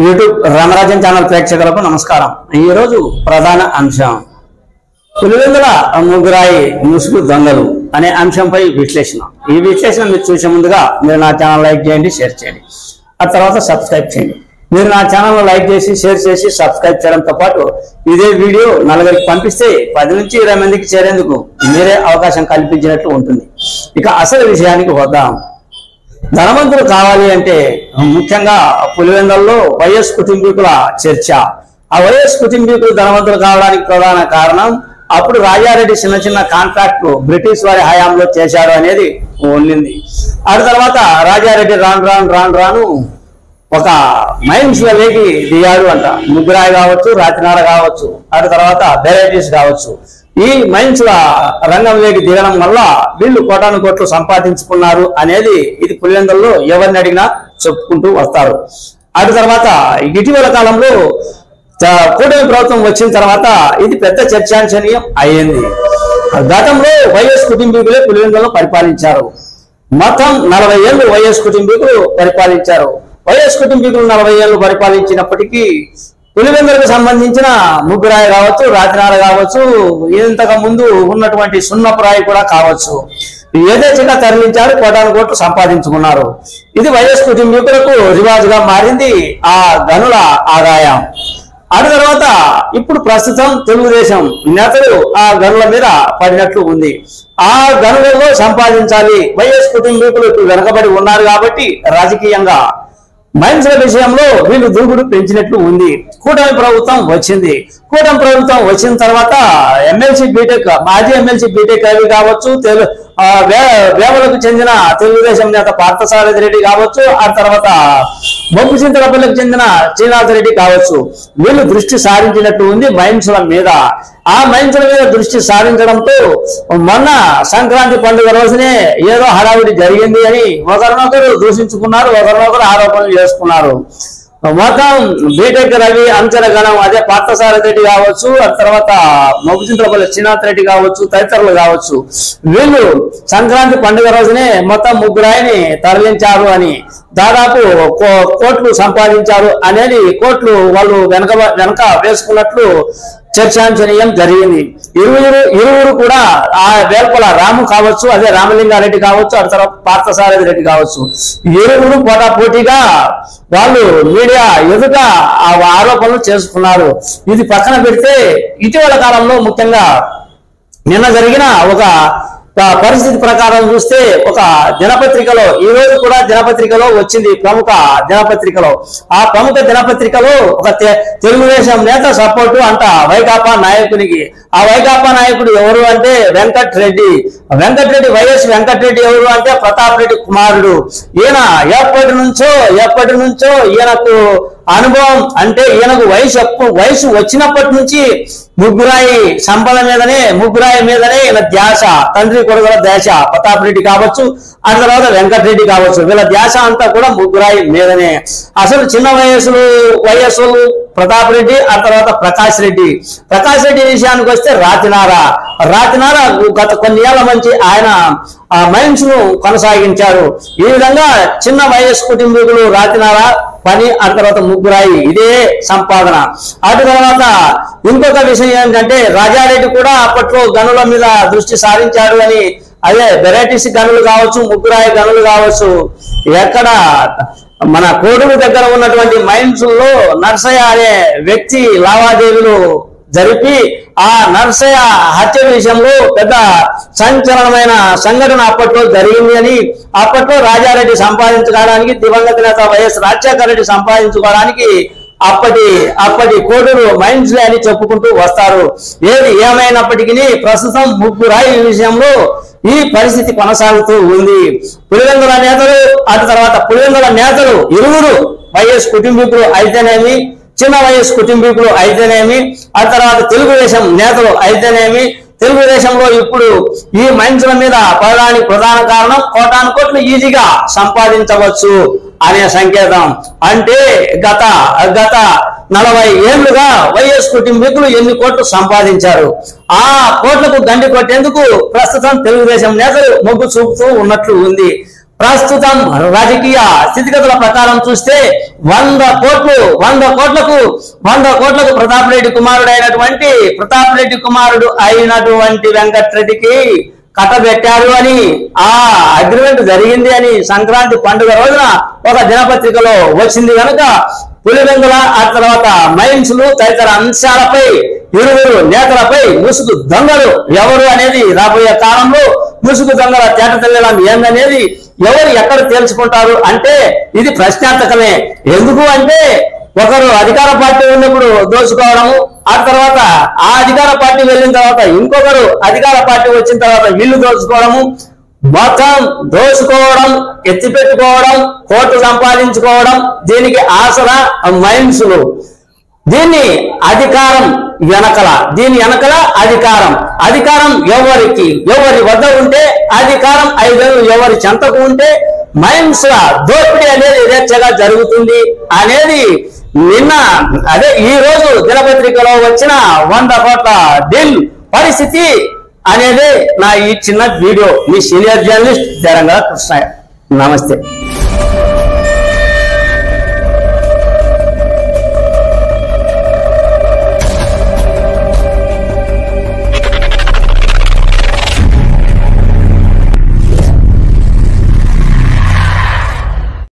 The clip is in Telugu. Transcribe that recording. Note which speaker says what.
Speaker 1: యూట్యూబ్ రామరాజన్ ఛానల్ ప్రేక్షకులకు నమస్కారం। ఈ రోజు ప్రధాన అంశం పులివెందుల ముగ్గురాయి ముసుగు దొంగలు అనే అంశంపై విశ్లేషణ। ఈ విశ్లేషణ మీరు చూసే ముందుగా మీరు నా ఛానల్ లైక్ చేయండి, షేర్ చేయండి, ఆ తర్వాత సబ్స్క్రైబ్ చేయండి। మీరు నా ఛానల్ లైక్ చేసి షేర్ చేసి సబ్స్క్రైబ్ చేయడంతో పాటు ఇదే వీడియో నలుగురికి పంపిస్తే 10 నుంచి 20 మందికి చేరేందుకు మీరే అవకాశం కల్పించినట్లు ఉంటుంది। ఇక అసలు విషయానికి వద్దాం। ధనవంతులు కావాలి అంటే ముఖ్యంగా పులివెందులలో వైఎస్ కుటుంబీకుల చర్చ। ఆ వైఎస్ కుటుంబీకులు ధనవంతులు కావడానికి ప్రధాన కారణం అప్పుడు రాజారెడ్డి చిన్న చిన్న కాంట్రాక్ట్లు బ్రిటిష్ వారి హయాంలో చేశాడు అనేది ఉండింది। ఆ తర్వాత రాజారెడ్డి రాను ఒక మైన్స్ లోకి దిగాడు అంట। ముగ్గురాయి కావచ్చు, రాతినార కావచ్చు, ఆ తర్వాత వెరైటీస్ కావచ్చు। ఈ మైన్స్ రంగంలోకి దిగడం వల్ల వీళ్ళు కోటాను కోట్లు సంపాదించుకున్నారు అనేది ఇది పులివెందులలో ఎవరిని అడిగినా చెప్పుకుంటూ వస్తారు। ఆ తర్వాత ఇటీవల కాలంలో కూటమి ప్రభుత్వం వచ్చిన తర్వాత ఇది పెద్ద చర్చాంశనీయం అయ్యింది। గతంలో వైఎస్ కుటుంబీకులే పులివెందులను పరిపాలించారు। మొత్తం 40 ఏళ్ళు వైఎస్ కుటుంబీకులు పరిపాలించారు। వైఎస్ కుటుంబీకులు 40 ఏళ్ళు పరిపాలించినప్పటికీ పులివెందులకు సంబంధించిన ముగ్గురాయి కావచ్చు, రాతినార కావచ్చు, ఇంతకు ముందు ఉన్నటువంటి సున్నపురాయి కూడా కావచ్చు, యథేచ్ఛగా తరలించారు, కోటాను కోట్లు సంపాదించుకున్నారు। ఇది వైఎస్ కుటుంబీకులకు రివాజుగా మారింది ఆ గనుల ఆదాయం। ఆ తర్వాత ఇప్పుడు ప్రస్తుతం తెలుగుదేశం నేతలు ఆ గనుల మీద పడినట్లు ఉంది। ఆ గనులలో సంపాదించాలి, వైఎస్ కుటుంబీకులు వెనకబడి ఉన్నారు కాబట్టి రాజకీయంగా మైన్స్ల విషయంలో వీళ్ళు దూకుడు పెంచినట్లు ఉంది। కూటమి ప్రభుత్వం వచ్చింది। కూటమి ప్రభుత్వం వచ్చిన తర్వాత ఎమ్మెల్సీ బీటెక్, మాజీ ఎమ్మెల్సీ బీటెక్ అవి కావచ్చు, వేమలకు చెందిన తెలుగుదేశం నేత పార్థసారథి రెడ్డి కావచ్చు, ఆ తర్వాత బొగ్గు చింతలపల్లికి చెందిన శ్రీనాథ్ రెడ్డి కావచ్చు, వీళ్ళు దృష్టి సారించినట్టు ఉంది మైన్స్ల మీద। ఆ మైన్స్ల మీద దృష్టి సారించడంతో మొన్న సంక్రాంతి పండుగ రోజునే ఏదో హడావిడి జరిగింది అని ఒకరినొకరు దూషించుకున్నారు, ఒకరినొకరు ఆరోపణలు చేసుకున్నారు। మొత్తం బీటెక్ రవి అంచన గణం అదే పార్థసారథి రెడ్డి కావచ్చు, ఆ తర్వాత మొగ్గుచింతలపల్లి శ్రీనాథ్ రెడ్డి కావచ్చు, తదితరులు కావచ్చు, వీళ్ళు సంక్రాంతి పండుగ రోజునే మొత్తం ముగ్గురాయిని తరలించారు అని, దాదాపు కోట్లు సంపాదించారు అనేది కోట్లు వాళ్ళు వెనక వేసుకున్నట్లు చర్చాంశనీయం జరిగింది। ఇరువురు కూడా ఆ వేల్పల రాము కావచ్చు, అదే రామలింగారెడ్డి కావచ్చు, ఆ తర్వాత పార్థసారథి రెడ్డి కావచ్చు, ఇరువురు పోటాపోటీగా వాళ్ళు మీడియా ఎదుట ఆ ఆరోపణలు చేసుకున్నారు। ఇది పక్కన పెడితే ఇటీవల కాలంలో ముఖ్యంగా నిన్న జరిగిన ఒక పరిస్థితి ప్రకారం చూస్తే ఒక దినపత్రికలో, ఈ రోజు కూడా దినపత్రికలో వచ్చింది, ప్రముఖ దినపత్రికలో, ఆ ప్రముఖ దినపత్రికలో ఒక తెలుగుదేశం నేత సపోర్టు అంట వైకాపా నాయకునికి। ఆ వైకాపా నాయకుడు ఎవరు అంటే వెంకట్రెడ్డి। వైఎస్ వెంకట్రెడ్డి ఎవరు అంటే ప్రతాప్ రెడ్డి కుమారుడు। ఈయన ఎప్పటి నుంచో ఈయనకు అనుభవం అంటే ఈయనకు వయసు వచ్చినప్పటి నుంచి ముగ్గురాయి సంపద మీదనే, ముగ్గురాయి మీదనే ఈయన ధ్యాస, తండ్రి కొడుకుల ధ్యాస, ప్రతాప్ రెడ్డి కావచ్చు, ఆ తర్వాత వెంకటరెడ్డి కావచ్చు, వీళ్ళ ధ్యాస అంతా కూడా ముగ్గురాయి మీదనే। అసలు చిన్న వయస్సు ప్రతాప్ రెడ్డి, ఆ తర్వాత ప్రకాష్ రెడ్డి విషయానికి వస్తే రాతినార గత కొన్ని ఏళ్ల నుంచి ఆయన ఆ మైన్స్ ను కొనసాగించారు। ఈ విధంగా చిన్న వయస్సు కుటుంబీకులు రాతినార పని, ఆ తర్వాత ముగ్గురాయి ఇదే సంపాదన। ఆ తర్వాత ఇంకొక విషయం ఏంటంటే రాజారెడ్డి కూడా అప్పట్లో గనుల మీద దృష్టి సారించాడు అని, అదే వెరైటీస్ గనులు కావచ్చు, ముగ్గురాయి గనులు కావచ్చు, ఎక్కడ మన కోడుగు దగ్గర ఉన్నటువంటి మైన్స్ లో నర్సయ్య అనే వ్యక్తి లావాదేవీలు జరిపి ఆ నర్సయ్య హత్య విషయంలో పెద్ద సంచలనమైన సంఘటన అప్పట్లో జరిగింది అని, అప్పట్లో రాజారెడ్డి సంపాదించుకోవడానికి, దివంగత నేత వైఎస్ రాజశేఖర రెడ్డి సంపాదించుకోవడానికి అప్పటి కోడూరు మైన్స్ అని చెప్పుకుంటూ వస్తారు। ఏది ఏమైనప్పటికీ ప్రస్తుతం ముగ్గురాయి విషయంలో ఈ పరిస్థితి కొనసాగుతూ ఉంది। పులివెందుల నేతలు, ఆ తర్వాత పులివెందుల నేతలు ఇరువురు వైఎస్ కుటుంబీకులు అయితేనేమి, చిన్న వయస్సు కుటుంబీకులు అయితేనేమి, ఆ తర్వాత తెలుగుదేశం నేతలు అయితేనేమి, తెలుగుదేశంలో ఇప్పుడు ఈ మైన్స్ల మీద పడడానికి ప్రధాన కారణం కోటాను కోట్లు ఈజీగా సంపాదించవచ్చు అనే సంకేతం। అంటే గత 40 ఏళ్లుగా వైఎస్ కుటుంబీకులు ఎన్ని కోట్లు సంపాదించారు, ఆ కోట్లకు గండి కొట్టేందుకు ప్రస్తుతం తెలుగుదేశం నేతలు మొగ్గు చూపుతూ ఉన్నట్లు ఉంది। ప్రస్తుతం రాజకీయ స్థితిగతుల ప్రకారం చూస్తే 100 కోట్లకు ప్రతాప్ రెడ్డి కుమారుడు అయినటువంటి వెంకట్రెడ్డికి కట్టబెట్టారు అని ఆ అగ్రిమెంట్ జరిగింది అని సంక్రాంతి పండుగ రోజున ఒక దినపత్రికలో వచ్చింది కనుక పులివెందుల ఆ తర్వాత మైన్స్లు తదితర అంశాలపై ఇరువురు నేతలపై ముసుగు దొంగలు ఎవరు అనేది రాబోయే కాలంలో ముసుగు దొంగల తేటతెల్లడం ఏందనేది ఎవరు ఎక్కడ తేల్చుకుంటారు అంటే ఇది ప్రశ్నార్థకమే. ఎందుకు అంటే ఒకరు అధికార పార్టీ ఉన్నప్పుడు దోచుకోవడము, ఆ తర్వాత ఆ అధికార పార్టీ వెళ్ళిన తర్వాత ఇంకొకరు అధికార పార్టీ వచ్చిన తర్వాత వీళ్ళు దోచుకోవడము, మొత్తం దోచుకోవడం, ఎత్తిపెట్టుకోవడం, కోట్లు సంపాదించుకోవడం, దీనికి ఆసరా మైన్స్లు. దీని వెనకల అధికారం ఎవరి వద్ద ఉంటే అధికారం 5 ఏళ్ళు ఎవరి చెంతకు ఉంటే మైన్స్ దోపిడీ అనేది యథేచ్ఛగా జరుగుతుంది అనేది ఈ రోజు దినపత్రికలో వచ్చిన 100 కోట్ల డీల్ పరిస్థితి అనేది నా ఈ చిన్న వీడియో. మీ సీనియర్ జర్నలిస్ట్ దేరంగల కృష్ణయ్య. నమస్తే.